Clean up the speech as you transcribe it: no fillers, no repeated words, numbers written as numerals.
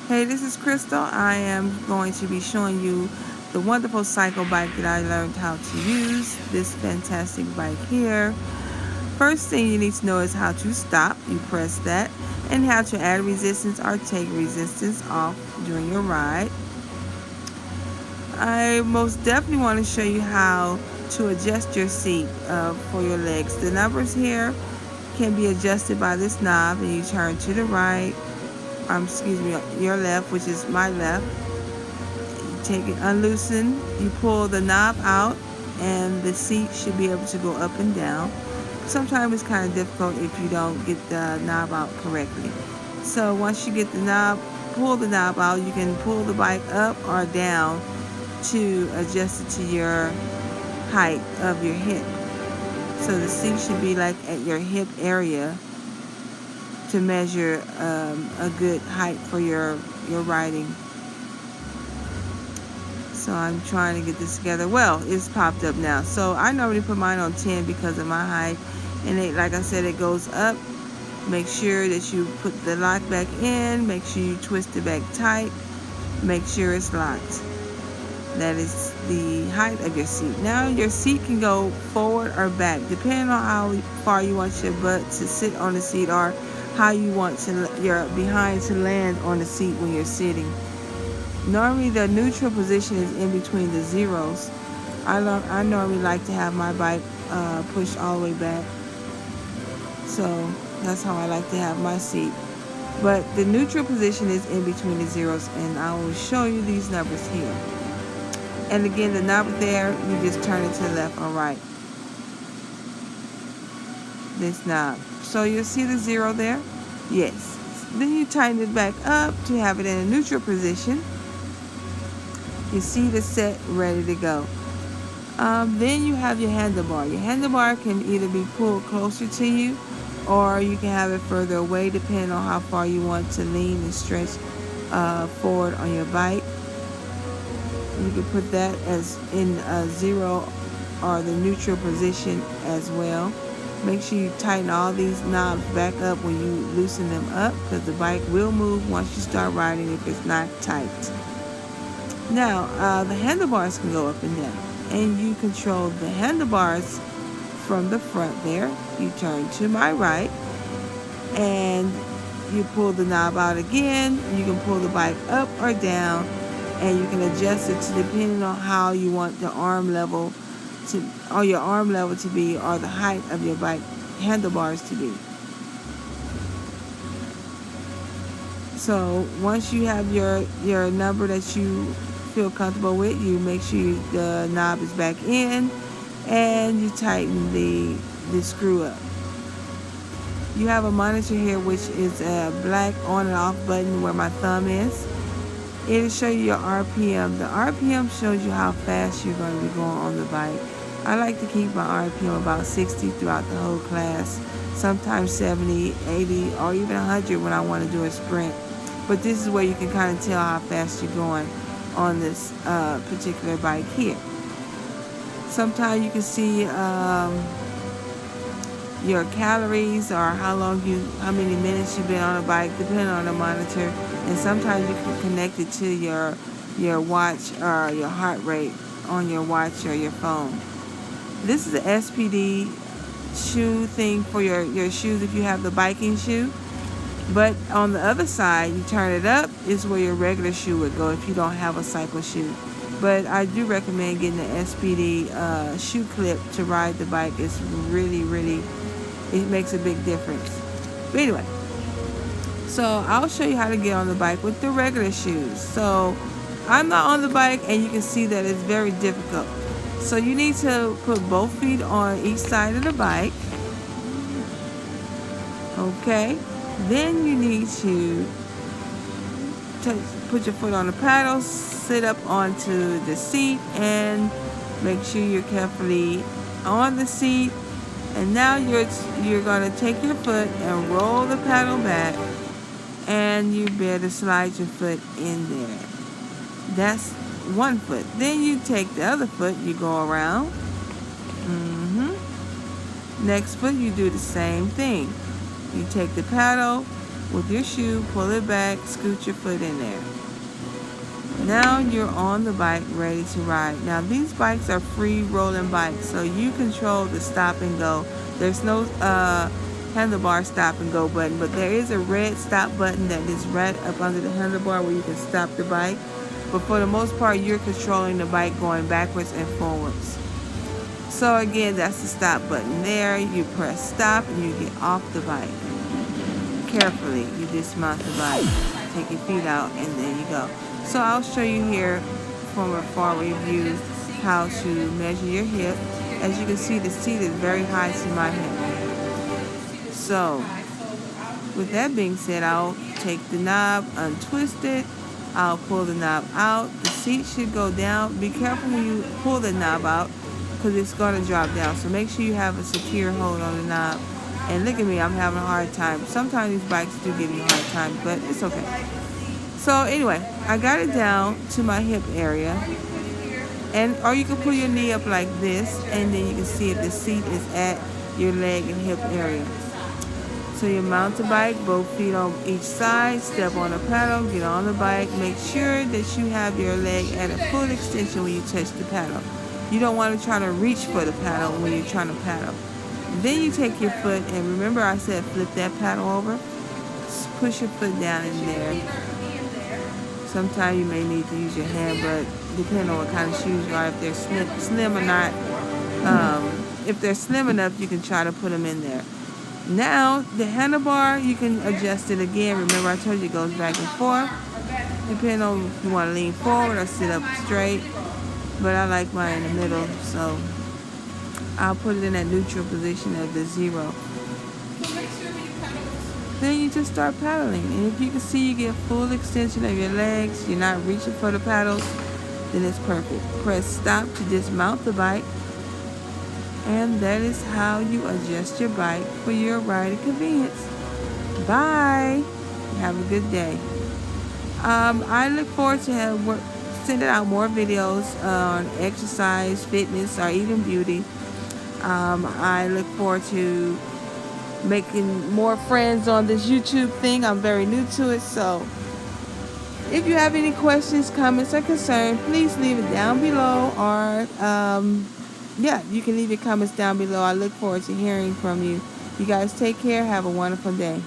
Hey, this is Crystal. I am going to be showing you the wonderful cycle bike that I learned how to use. This fantastic bike here. First thing you need to know is how to stop. You press that, and how to add resistance or take resistance off during your ride. I most definitely want to show you how to adjust your seat for your legs. The numbers here can be adjusted by this knob, and you turn to the right. Your left, which is my left. You take it, unloosen, you pull the knob out, and the seat should be able to go up and down. Sometimes it's kind of difficult if you don't get the knob out correctly. So once you get the knob, pull the knob out, you can pull the bike up or down to adjust it to your height of your hip. So the seat should be like at your hip area to measure a good height for your riding. So I'm trying to get this together. Well, it's popped up now. So I normally put mine on 10 because of my height. And like I said, it goes up. Make sure that you put the lock back in. Make sure you twist it back tight. Make sure it's locked. That is the height of your seat. Now your seat can go forward or back, depending on how far you want your butt to sit on the seat, or how you want your behind to land on the seat when you're sitting. Normally the neutral position is in between the zeros. I normally like to have my bike pushed all the way back. So that's how I like to have my seat. But the neutral position is in between the zeros, and I will show you these numbers here. And again, the knob there, you just turn it to the left or right. This knob. So you'll see the zero there? Yes. Then you tighten it back up to have it in a neutral position. You see the set ready to go. Then you have your handlebar. Your handlebar can either be pulled closer to you, or you can have it further away, depending on how far you want to lean and stretch forward on your bike. You can put that as in a zero or the neutral position as well. Make sure you tighten all these knobs back up when you loosen them up, because the bike will move once you start riding if it's not tight. Now, the handlebars can go up and down, and you control the handlebars from the front there. You turn to my right, and you pull the knob out again. You can pull the bike up or down, and you can adjust it to depending on how you want the arm level to, or your arm level to be, or the height of your bike handlebars to be. So once you have your number that you feel comfortable with, you make sure the knob is back in, and you tighten the screw up. You have a monitor here, which is a black on and off button where my thumb is. It'll show you your RPM. The RPM shows you how fast you're going to be going on the bike. I like to keep my RPM about 60 throughout the whole class, sometimes 70, 80, or even 100 when I want to do a sprint. But this is where you can kind of tell how fast you're going on this particular bike here. Sometimes you can see your calories, or how many minutes you've been on a bike, depending on the monitor. And sometimes you can connect it to your watch or your heart rate on your watch or your phone. This is an SPD shoe thing for your shoes if you have the biking shoe. But on the other side, you turn it up, is where your regular shoe would go if you don't have a cycle shoe. But I do recommend getting the SPD shoe clip to ride the bike. It's really, it makes a big difference. But anyway, so I'll show you how to get on the bike with the regular shoes. So I'm not on the bike, and you can see that it's very difficult. So you need to put both feet on each side of the bike. Okay. Then you need to put your foot on the paddle, sit up onto the seat, and make sure you're carefully on the seat. And now you're going to take your foot and roll the paddle back, and you better slide your foot in there. That's one foot. Then you take the other foot, you go around. Next foot, you do the same thing. You take the paddle, with your shoe, pull it back, scoot your foot in there. Now you're on the bike ready to ride. Now these bikes are free rolling bikes, so you control the stop and go. There's no handlebar stop and go button, but there is a red stop button that is right up under the handlebar where you can stop the bike. But for the most part, you're controlling the bike going backwards and forwards. So again, that's the stop button there. You press stop and you get off the bike. Carefully, you dismount the bike. Take your feet out and there you go. So I'll show you here from a far-away view how to measure your hip. As you can see, the seat is very high to my hip. So with that being said, I'll take the knob, untwist it. I'll pull the knob out. The seat should go down. Be careful when you pull the knob out because it's going to drop down. So make sure you have a secure hold on the knob. And look at me, I'm having a hard time. Sometimes these bikes do give me a hard time, but it's okay. So anyway, I got it down to my hip area. Or you can pull your knee up like this, and then you can see if the seat is at your leg and hip area. So you mount the bike, both feet on each side, step on the pedal, get on the bike. Make sure that you have your leg at a full extension when you touch the pedal. You don't want to try to reach for the pedal when you're trying to pedal. Then you take your foot, and remember I said flip that paddle over. Just push your foot down in there. Sometimes you may need to use your hand, but depending on what kind of shoes you are, if they're slim or not. If they're slim enough, you can try to put them in there. Now, the handlebar, you can adjust it again. Remember I told you it goes back and forth. Depending on if you want to lean forward or sit up straight. But I like mine in the middle, so I'll put it in that neutral position of the 0. Then you just start paddling. And if you can see you get full extension of your legs, you're not reaching for the paddles, then it's perfect. Press stop to dismount the bike. And that is how you adjust your bike for your riding convenience. Bye. Have a good day. I look forward to sending out more videos on exercise, fitness, or even beauty. I look forward to making more friends on this YouTube thing. I'm very new to it, so if you have any questions, comments, or concerns, please leave it down below, or you can leave your comments down below. I look forward to hearing from you. You guys take care. Have a wonderful day.